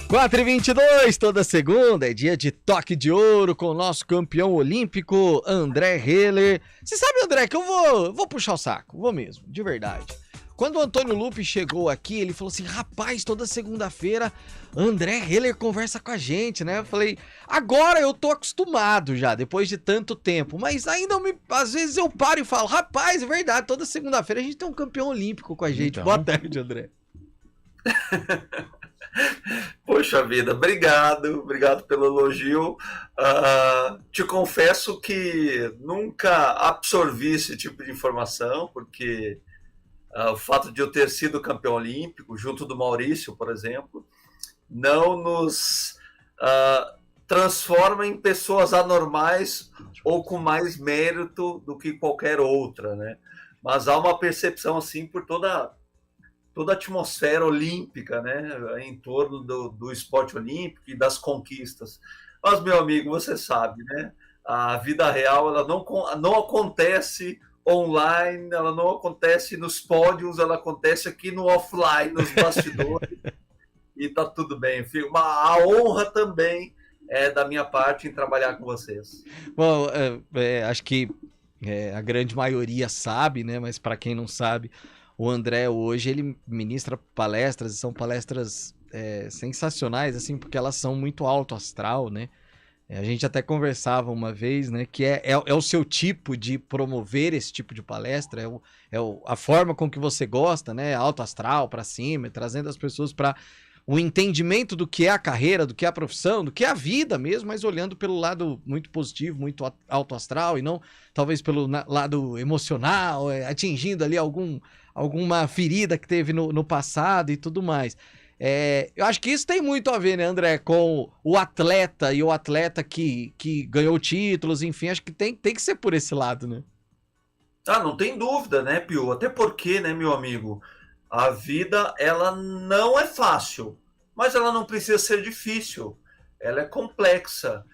4h22, toda segunda, é dia de toque de ouro com o nosso campeão olímpico, André Heller. Você sabe, André, que eu vou puxar o saco, vou mesmo, de verdade. Quando o Antônio Lupi chegou aqui, ele falou assim, rapaz, toda segunda-feira, André Heller conversa com a gente, né? Eu falei, agora eu tô acostumado já, depois de tanto tempo, mas ainda às vezes eu paro e falo, rapaz, é verdade, toda segunda-feira a gente tem um campeão olímpico com a gente. Então... Boa tarde, André. Poxa vida, obrigado pelo elogio. Te confesso que nunca absorvi esse tipo de informação, porque o fato de eu ter sido campeão olímpico, junto do Maurício, por exemplo, não nos transforma em pessoas anormais ou com mais mérito do que qualquer outra, né? Mas há uma percepção assim por toda a atmosfera olímpica, né, em torno do esporte olímpico e das conquistas. Mas, meu amigo, você sabe, né, a vida real ela não acontece online, ela não acontece nos pódios, ela acontece aqui no offline, nos bastidores, e tá tudo bem. A honra também é da minha parte em trabalhar com vocês. Bom, acho que a grande maioria sabe, né, mas para quem não sabe, o André hoje, ele ministra palestras, e são palestras sensacionais, assim, porque elas são muito alto astral, né? A gente até conversava uma vez, né, que é o seu tipo de promover esse tipo de palestra, a forma com que você gosta, né, alto astral, para cima, trazendo as pessoas para o entendimento do que é a carreira, do que é a profissão, do que é a vida mesmo, mas olhando pelo lado muito positivo, muito alto astral, e não talvez pelo lado emocional, atingindo ali alguma ferida que teve no passado e tudo mais. Eu acho que isso tem muito a ver, né, André, com o atleta e o atleta que ganhou títulos, enfim, acho que tem que ser por esse lado, né? Não tem dúvida, né, Pio? Até porque, né, meu amigo, a vida, ela não é fácil, mas ela não precisa ser difícil. Ela é complexa.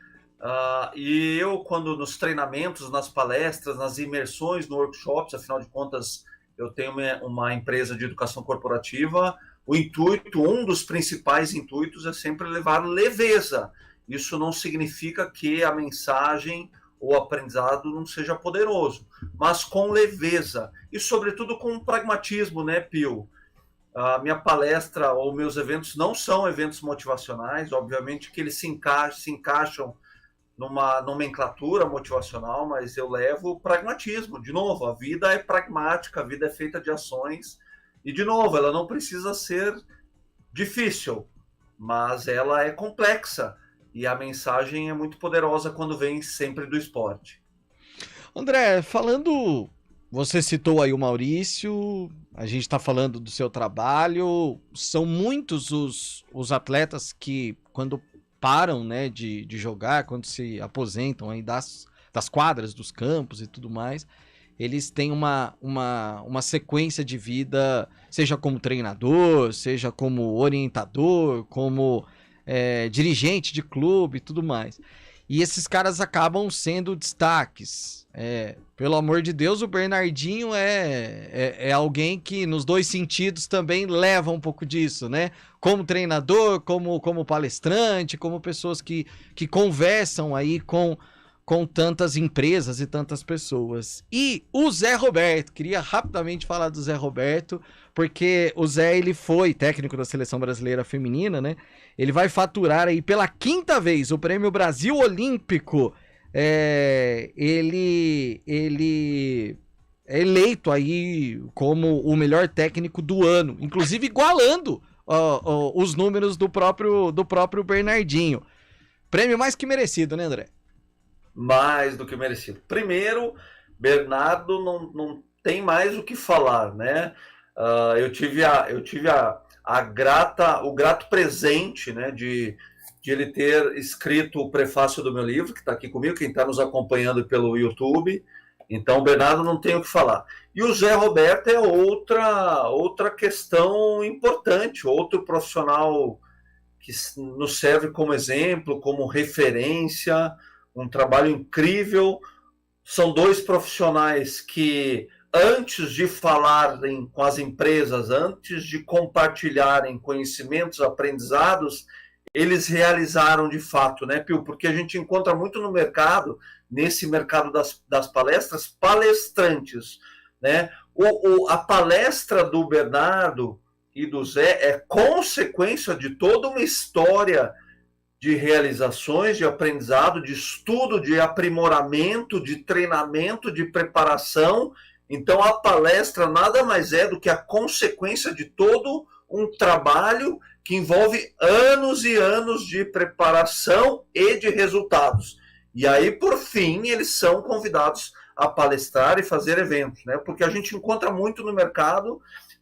E eu, quando nos treinamentos, nas palestras, nas imersões, no workshops, afinal de contas, eu tenho uma empresa de educação corporativa, um dos principais intuitos é sempre levar leveza. Isso não significa que a mensagem ou aprendizado não seja poderoso, mas com leveza e, sobretudo, com pragmatismo, né, Pio? A minha palestra ou meus eventos não são eventos motivacionais, obviamente que eles se encaixam numa nomenclatura motivacional, mas eu levo pragmatismo. De novo, a vida é pragmática, a vida é feita de ações, e, de novo, ela não precisa ser difícil, mas ela é complexa. E a mensagem é muito poderosa quando vem sempre do esporte. André, você citou aí o Maurício, a gente está falando do seu trabalho, são muitos os atletas que, quando param, né, de jogar, quando se aposentam aí das quadras, dos campos e tudo mais, eles têm uma sequência de vida, seja como treinador, seja como orientador, como dirigente de clube e tudo mais. E esses caras acabam sendo destaques. Pelo amor de Deus, o Bernardinho é alguém que nos dois sentidos também leva um pouco disso, né? Como treinador, como palestrante, como pessoas que conversam aí com tantas empresas e tantas pessoas. E o Zé Roberto, queria rapidamente falar do Zé Roberto, porque o Zé, ele foi técnico da Seleção Brasileira Feminina, né? Ele vai faturar aí pela 5ª vez o Prêmio Brasil Olímpico. Ele é eleito aí como o melhor técnico do ano, inclusive igualando os números do próprio Bernardinho. Prêmio mais que merecido, né, André? Mais do que merecido. Primeiro, Bernardo não tem mais o que falar, né? Eu tive o grato presente, né, de ele ter escrito o prefácio do meu livro, que está aqui comigo, quem está nos acompanhando pelo YouTube. Então, o Bernardo não tem o que falar. E o Zé Roberto é outra questão importante, outro profissional que nos serve como exemplo, como referência, um trabalho incrível. São dois profissionais que, antes de falarem com as empresas, antes de compartilharem conhecimentos, aprendizados, eles realizaram de fato, né, Pio? Porque a gente encontra muito no mercado, nesse mercado das palestras, palestrantes, né? A palestra do Bernardo e do Zé é consequência de toda uma história de realizações, de aprendizado, de estudo, de aprimoramento, de treinamento, de preparação. Então, a palestra nada mais é do que a consequência de todo um trabalho que envolve anos e anos de preparação e de resultados. E aí, por fim, eles são convidados a palestrar e fazer eventos, né? Porque a gente encontra muito no mercado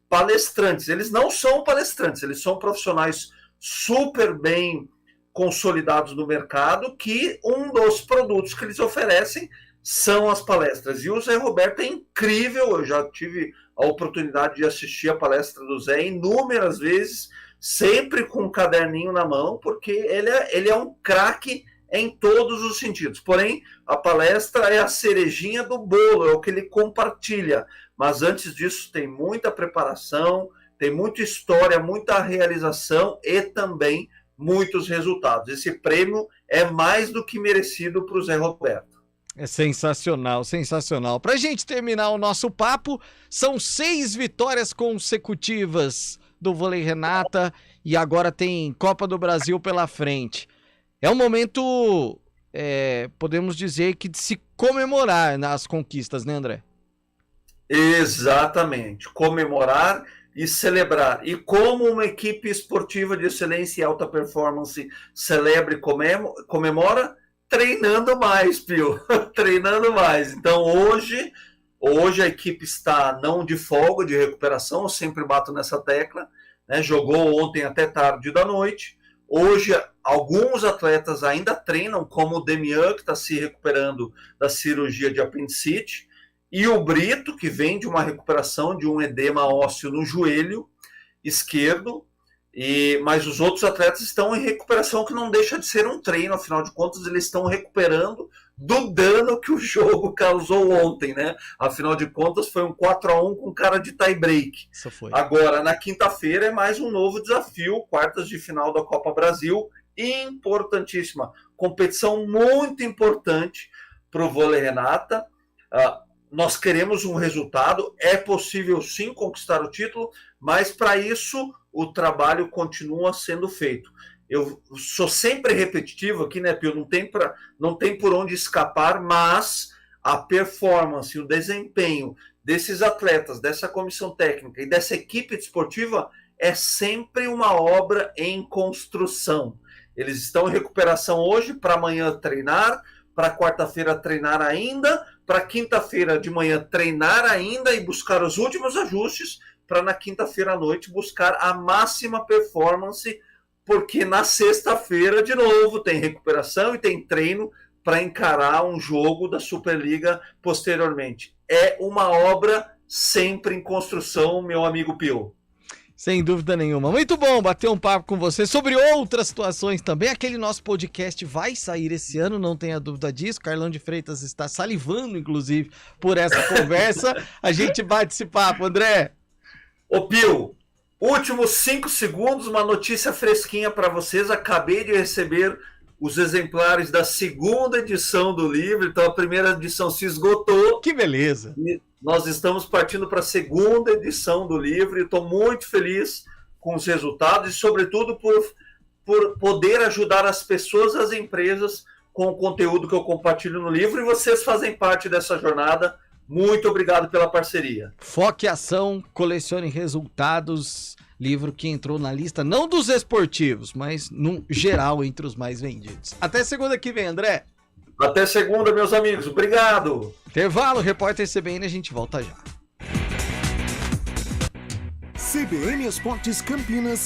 palestrantes. Eles não são palestrantes, eles são profissionais super bem consolidados no mercado, que um dos produtos que eles oferecem são as palestras. E o Zé Roberto é incrível, eu já tive a oportunidade de assistir a palestra do Zé inúmeras vezes, sempre com um caderninho na mão, porque ele é um craque em todos os sentidos. Porém, a palestra é a cerejinha do bolo, é o que ele compartilha. Mas antes disso tem muita preparação, tem muita história, muita realização e também muitos resultados. Esse prêmio é mais do que merecido para o Zé Roberto. É sensacional, sensacional. Para a gente terminar o nosso papo, são 6 vitórias consecutivas do Vôlei Renata e agora tem Copa do Brasil pela frente. É um momento, podemos dizer, que de se comemorar nas conquistas, né, André? Exatamente, comemorar e celebrar. E como uma equipe esportiva de excelência e alta performance celebra e comemora, treinando mais, Pio, treinando mais. Então hoje a equipe está não de folga, de recuperação, eu sempre bato nessa tecla, né? Jogou ontem até tarde da noite. Hoje alguns atletas ainda treinam, como o Demian, que está se recuperando da cirurgia de apendicite, e o Brito, que vem de uma recuperação de um edema ósseo no joelho esquerdo, mas os outros atletas estão em recuperação, que não deixa de ser um treino, afinal de contas eles estão recuperando do dano que o jogo causou ontem, né? Afinal de contas foi um 4-1 com cara de tie break. Isso foi. Agora, na quinta-feira é mais um novo desafio, quartas de final da Copa Brasil, importantíssima, competição muito importante para o Vôlei Renata. Nós queremos um resultado, é possível sim conquistar o título, mas para isso o trabalho continua sendo feito. Eu sou sempre repetitivo aqui, né, Pio? Não tem por onde escapar, mas a performance, o desempenho desses atletas, dessa comissão técnica e dessa equipe desportiva é sempre uma obra em construção. Eles estão em recuperação hoje, para amanhã treinar, para quarta-feira treinar ainda, para quinta-feira de manhã treinar ainda e buscar os últimos ajustes, para na quinta-feira à noite buscar a máxima performance, porque na sexta-feira, de novo, tem recuperação e tem treino para encarar um jogo da Superliga posteriormente. É uma obra sempre em construção, meu amigo Pio. Sem dúvida nenhuma. Muito bom bater um papo com você sobre outras situações também. Aquele nosso podcast vai sair esse ano, não tenha dúvida disso. Carlão de Freitas está salivando, inclusive, por essa conversa. A gente bate esse papo, André. Ô Pio, últimos 5 segundos, uma notícia fresquinha para vocês. Acabei de receber os exemplares da segunda edição do livro, então a primeira edição se esgotou. Que beleza! E nós estamos partindo para a segunda edição do livro e estou muito feliz com os resultados e, sobretudo, por poder ajudar as pessoas, as empresas, com o conteúdo que eu compartilho no livro, e vocês fazem parte dessa jornada. Muito obrigado pela parceria. Foque Ação, colecione resultados, livro que entrou na lista não dos esportivos, mas no geral entre os mais vendidos. Até segunda que vem, André. Até segunda, meus amigos. Obrigado. Intervalo, repórter CBN, a gente volta já. CBN Esportes Campinas